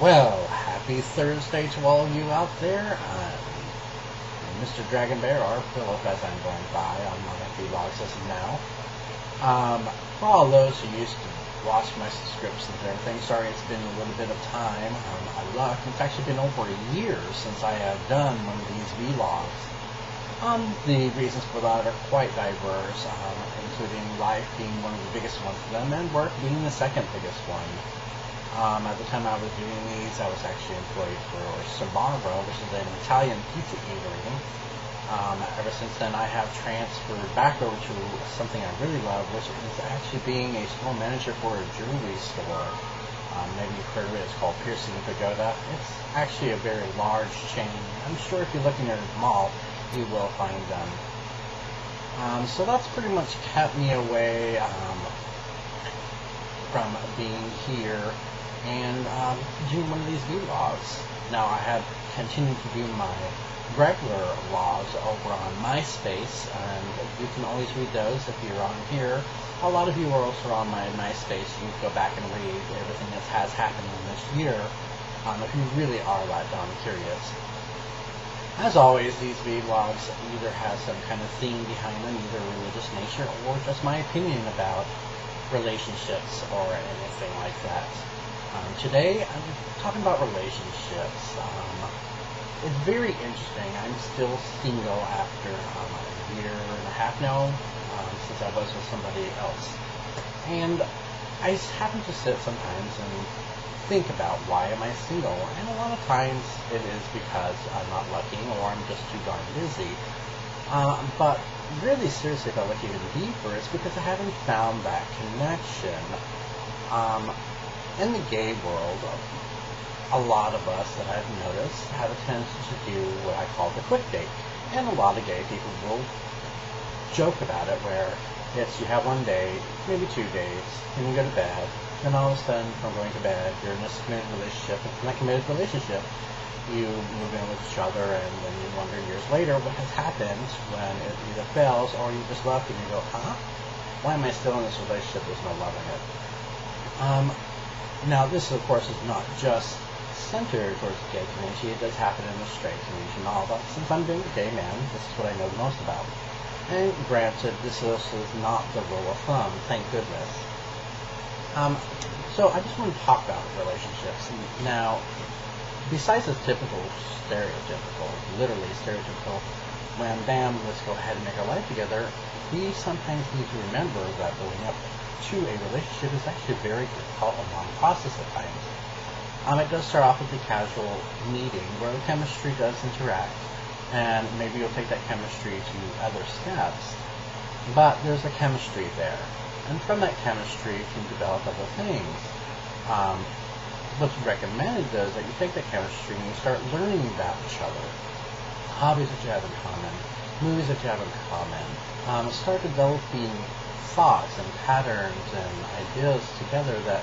Well, happy Thursday to all of you out there. I'm Mr. Dragon Bear, or Philip as I'm going by on my vlogs as of now. For all those who used to watch my scripts and everything, sorry it's been a little bit of time. I luck. It's actually been over a year since I have done one of these vlogs. The reasons for that are quite diverse, including life being one of the biggest ones for them, and work being the second biggest one. At the time I was doing these, I was actually employed for Sbarro, which is an Italian pizza eatery. Ever since then, I have transferred back over to something I really love, which is actually being a store manager for a jewelry store. Maybe you've heard of it. It's called Piercing Pagoda. It's actually a very large chain. I'm sure if you look in your mall, you will find them. So that's pretty much kept me away from being here and doing one of these vlogs. Now I have continued to do my regular vlogs over on MySpace, and you can always read those if you're on here. A lot of you are also on my MySpace. You can go back and read everything that has happened in this year if you really are that darn curious. As always, these vlogs either have some kind of theme behind them, either religious nature or just my opinion about relationships or anything like that. Today, I'm talking about relationships. It's very interesting. I'm still single after a year and a half now, since I was with somebody else. And I just happen to sit sometimes and think about why am I single, and a lot of times it is because I'm not looking or I'm just too darn busy. But really seriously, if I look even deeper, it's because I haven't found that connection. In the gay world, a lot of us that I've noticed have a tendency to do what I call the quick date. And a lot of gay people will joke about it, where it's you have one date, maybe 2 dates, and you go to bed, and all of a sudden from going to bed, you're in this committed relationship, and from that committed relationship, you move in with each other, and then you wonder years later what has happened when it either fails or you just left and you go, why am I still in this relationship? There's no love in it. Now this of course is not just centered towards the gay community. It does happen in the straight community and all, but since I'm being a gay man, this is what I know the most about. And granted, this also is not the rule of thumb, thank goodness. So I just want to talk about relationships. Now, besides the typical stereotypical, literally stereotypical, when bam, let's go ahead and make our life together, we sometimes need to remember that building up to a relationship is actually a very difficult and long process at times. It does start off with a casual meeting where the chemistry does interact, and maybe you'll take that chemistry to other steps, but there's a chemistry there, and from that chemistry you can develop other things. What's recommended though is that you take that chemistry and you start learning about each other, hobbies that you have in common, movies that you have in common, start developing thoughts and patterns and ideas together that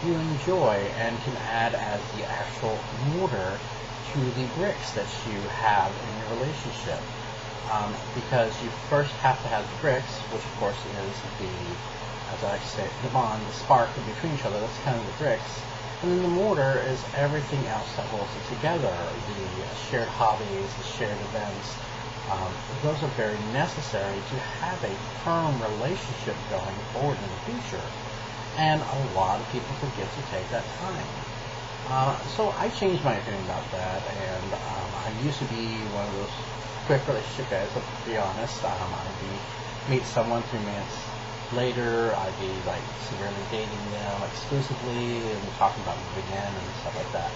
you enjoy and can add as the actual mortar to the bricks that you have in your relationship. Because you first have to have the bricks, which of course is the, as I like to say, the bond, the spark between each other. That's kind of the bricks. And then the mortar is everything else that holds it together. The shared hobbies, the shared events. Those are very necessary to have a firm relationship going forward in the future. And a lot of people forget to take that time. So I changed my opinion about that, and I used to be one of those quick relationship guys, but to be honest, I'd meet someone 3 minutes later, I'd be like severely dating them exclusively and talking about moving in and stuff like that.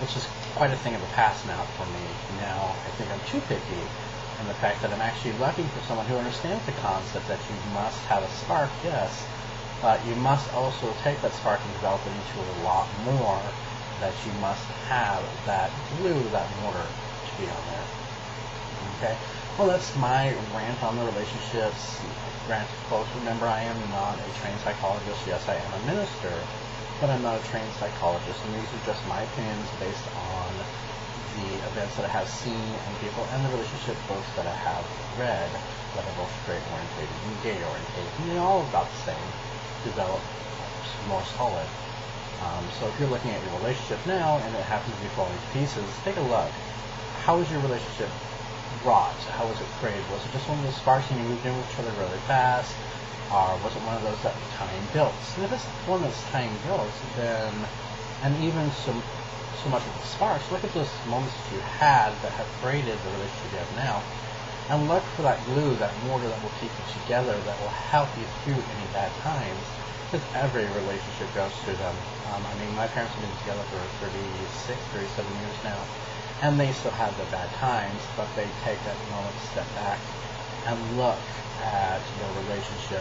Which is quite a thing of the past now for me. Now I think I'm too picky, and the fact that I'm actually looking for someone who understands the concept that you must have a spark, yes, but you must also take that spark and develop it into a lot more, that you must have that glue, that mortar to be on there. Okay? Well, that's my rant on the relationships. Granted, folks, remember I am not a trained psychologist. Yes, I am a minister, but I'm not a trained psychologist, and these are just my opinions based on the events that I have seen in people and the relationship books that I have read, that are both straight orientated and gay orientated, and they're all about the same, develop more solid. So if you're looking at your relationship now and it happens to be falling to pieces, take a look. How was your relationship wrought? How was it created? Was it just one of those sparks and you moved in with each other really fast? Or was it one of those that time builds? And if it's one that's time builds, then, and even so much of the sparks, look at those moments that you had that have created the relationship you have now, and look for that glue, that mortar that will keep you together, that will help you through any bad times, because every relationship goes through them. My parents have been together for 37 years now, and they still have the bad times, but they take that moment to step back and look at their relationship,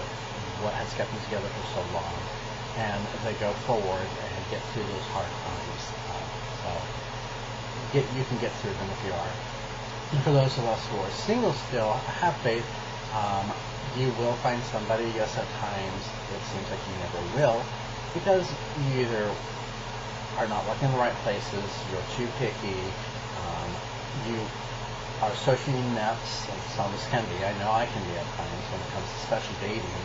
what has kept them together for so long, and they go forward and get through those hard times. You can get through them if you are. And for those of us who are single still, have faith. You will find somebody. Yes, at times it seems like you never will, because you either are not looking in the right places, you're too picky, you are socially inept, and some of us can be. I know I can be at times when it comes to especially dating.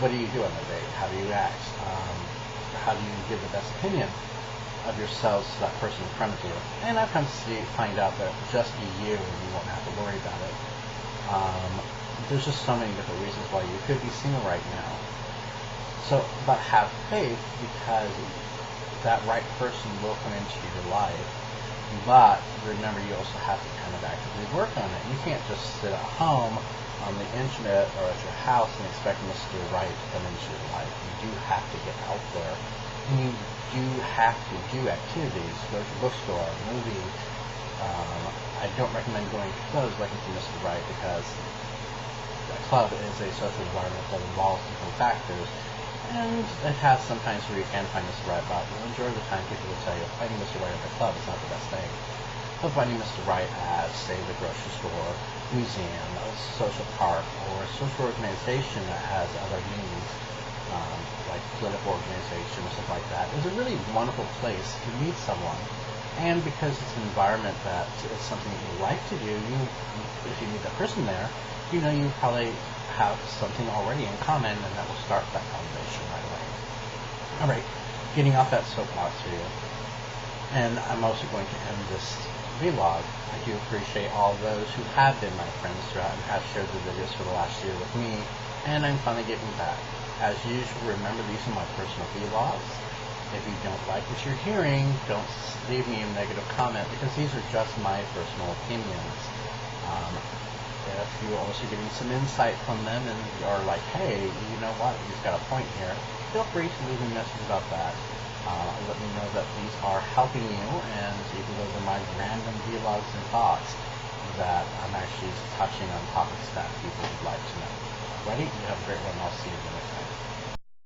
What do you do on a date? How do you act? How do you give the best opinion of yourselves to that person in front of you? And I've come to find out that just be you and you won't have to worry about it. There's just so many different reasons why you could be single right now. But have faith, because that right person will come into your life. But remember, you also have to kind of actively work on it. You can't just sit at home on the internet or at your house and expect Mr. Right to come into your life. You do have to get out there. And you do have to do activities, go to a bookstore, movie. I don't recommend going to clubs looking for Mr. Right, because a club is a social environment that involves different factors. And it has sometimes where you can find Mr. Right, but the majority of the time people will tell you finding Mr. Right at the club is not the best thing. But finding Mr. Right at, say, the grocery store, museum, a social park, or a social organization that has other needs, like political organization or something like that, is a really wonderful place to meet someone. And because it's an environment that is something that you like to do, if you meet that person there, you probably have something already in common, and that will start that conversation right away. All right, getting off that soapbox here, and I'm also going to end this vlog. I do appreciate all those who have been my friends throughout and have shared the videos for the last year with me, and I'm finally getting back. As usual, remember, these are my personal vlogs. If you don't like what you're hearing, don't leave me a negative comment, because these are just my personal opinions. If you're also getting some insight from them and are like, hey, you know what, he's got a point here, feel free to leave me a message about that. Let me know that these are helping you, and even those are my random vlogs and thoughts, that I'm actually touching on topics that people would like to know. Ready? You have a great one. I'll see you in the next time.